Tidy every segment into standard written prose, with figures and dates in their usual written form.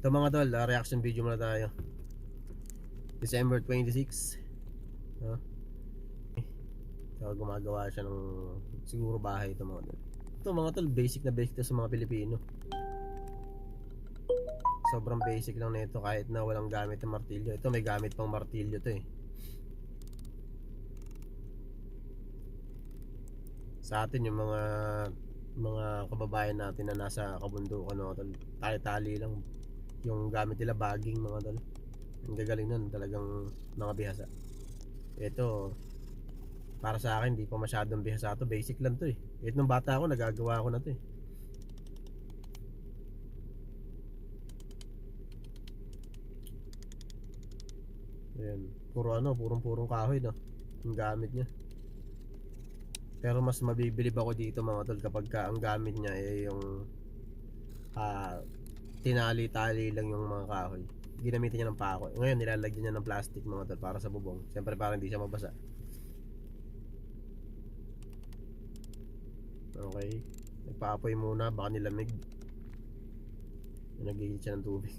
Ito mga tol, reaction video muna tayo. December 26. So, gumagawa siya ng siguro bahay ito mga tol. Ito mga tol, basic na basic to sa mga Pilipino. Sobrang basic lang nito kahit na walang gamit ng martilyo. Ito may gamit pang martilyo to eh. Sa atin yung mga kababayan natin na nasa kabundukan mga tol, tali-tali lang yung gamit nila, bagging mga tol. Ang gagaling nun, talagang mga bihasa. Ito para sa akin hindi pa masyadong bihasa to, basic lang to eh. Kahit nung bata ako nagagawa ko na to eh. Ayan, purong kahoy no, yung gamit niya. Pero mas mabibilib ako dito mga tol kapag ang gamit niya ay yung tinali-tali lang yung mga kahoy. Ginamitan niya ng pako. Ngayon nilalagyan niya ng plastic mga tol para sa bubong. Siyempre para hindi siya mabasa. Okay, nagpaapoy muna, baka nilamig. Nag-ihit siya ng tubig.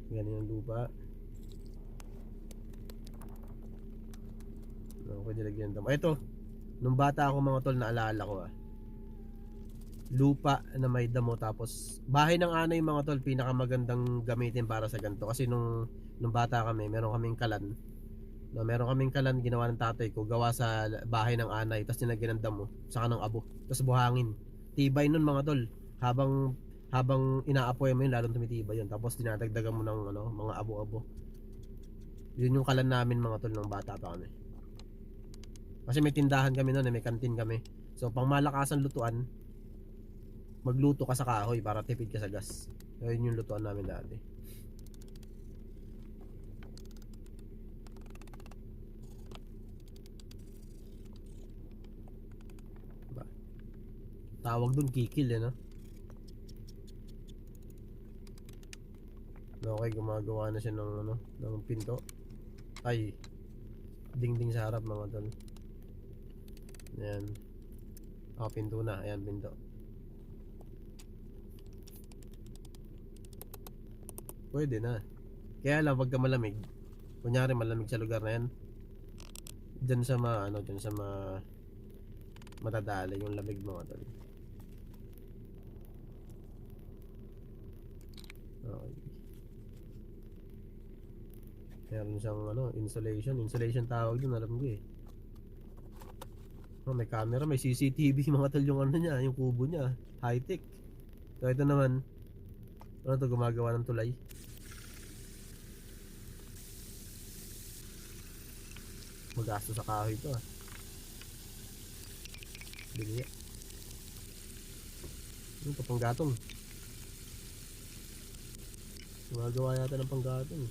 Ganyan yung lupa. Okay, nilagyan ng damo. Ito, nung bata ako mga tol, naalala ko lupa na may damo, tapos bahay ng anay mga tol, pinakamagandang gamitin para sa ganito. Kasi nung bata kami, meron kaming kalan. No, meron kaming kalan ginawa ng tatay ko, gawa sa bahay ng anay, tapos nilagyan ng damo, saka ng abo, tapos buhangin. Tibay nun mga tol. Habang inaapoy mo yun, lalong tumitibay yun. Tapos dinadagdagan mo ng mga abo-abo. Yun yung kalan namin mga tol nung bata pa kami. Kasi may tindahan kami noon, may kantin kami. So pang malakasan lutuan, magluto ka sa kahoy para tipid ka sa gas. Yun yung lutuan namin dati. Tawag dun kikil no? Okay, gumagawa na siya ng pinto. Ay, dingding sa harap mga tol. Ayan. Pinto na. Ayan, pinto. Pwede na. Kaya lang, wag ka malamig. Kunyari malamig sa lugar na yan, dyan sa matadali yung lamig mga tol. Okay. Meron siyang insulation tawag dun, alam ko eh. May camera, may CCTV mga tol yung niya, yung kubo niya, high tech. So ito naman, gumagawa ng tulay. Magasto sa kahoy ito Bili. Yung panggatong. Gumagawa yata ng panggatong.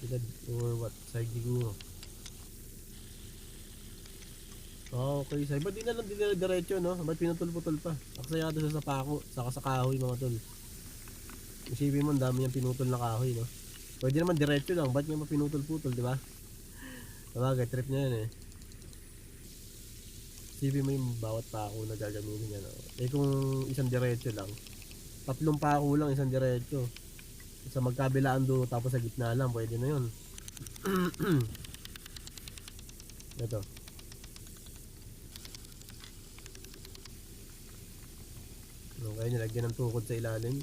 Bilad or what? Side siguro. Okay, say. Ba't di na lang diretso no? Ba't pinutol-putol pa? Aksayado sa pako, saka sa kahoy mga tol. Isipin mo, ang dami niyang pinutol na kahoy no? Pwede naman diretso lang, ba't niya mapinutol-putol, di ba? Sabagay, trip niya yan eh. Isipin mo yung bawat pako na gagamitin niya no? Kung isang diretso lang, 3 pako lang, isang diretso. Sa magkabilaan do, tapos sa gitna lang, pwede na yun. Ito. Okay, nilagyan ng tukod sa ilalim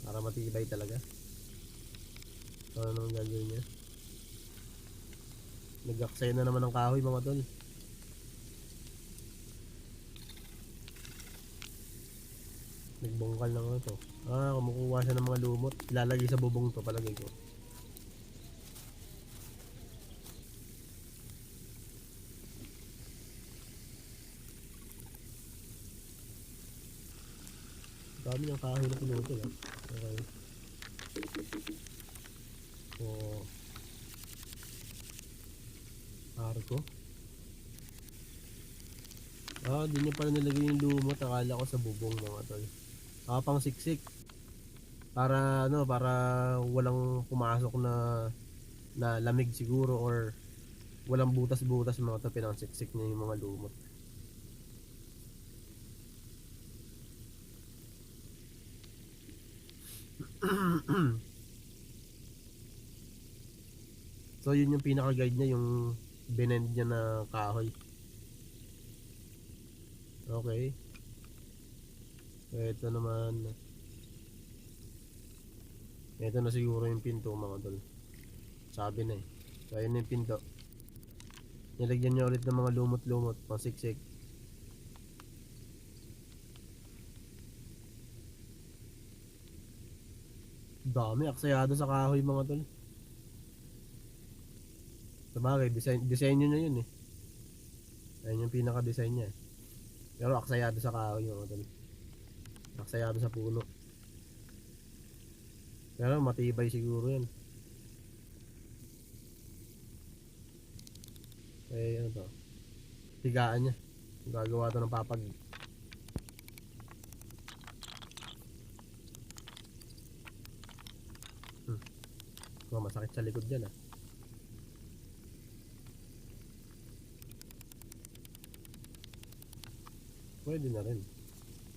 para matibay talaga. Ano naman gagawin niya? Nag-aksaya na naman ng kahoy mga tol. Nagbungkal na ito. Kumukuha siya ng mga lumot, ilalagay sa bubong to, palagay ko. Dami ng kahoy na pinutol Okay. Arko. Di niya pala nilagay yung lumot, akala ko sa bubong mga tol. Pang siksik. Para walang pumasok na lamig siguro, or walang butas-butas mga tol, pinangsiksik niya yung mga lumot. So yun yung pinaka guide niya, yung binend niya na kahoy. Okay. So ito naman, ito na siguro yung pinto mga tol. Sabi na eh. So ayun na yung pinto. Nilagyan niya ulit ng mga lumot-lumot pang siksik. Dami aksayado sa kahoy mga tol. Sabagay, disenyo niya yun eh. Ayun yung pinaka-design niya. Pero aksayado sa kahoy mga tol. Aksayado sa puno. Pero matibay siguro yan. Eh ano to? Higaan niya. Gagawa to ng papag. Oh, masakit sa likod yan ah. Pwede na rin.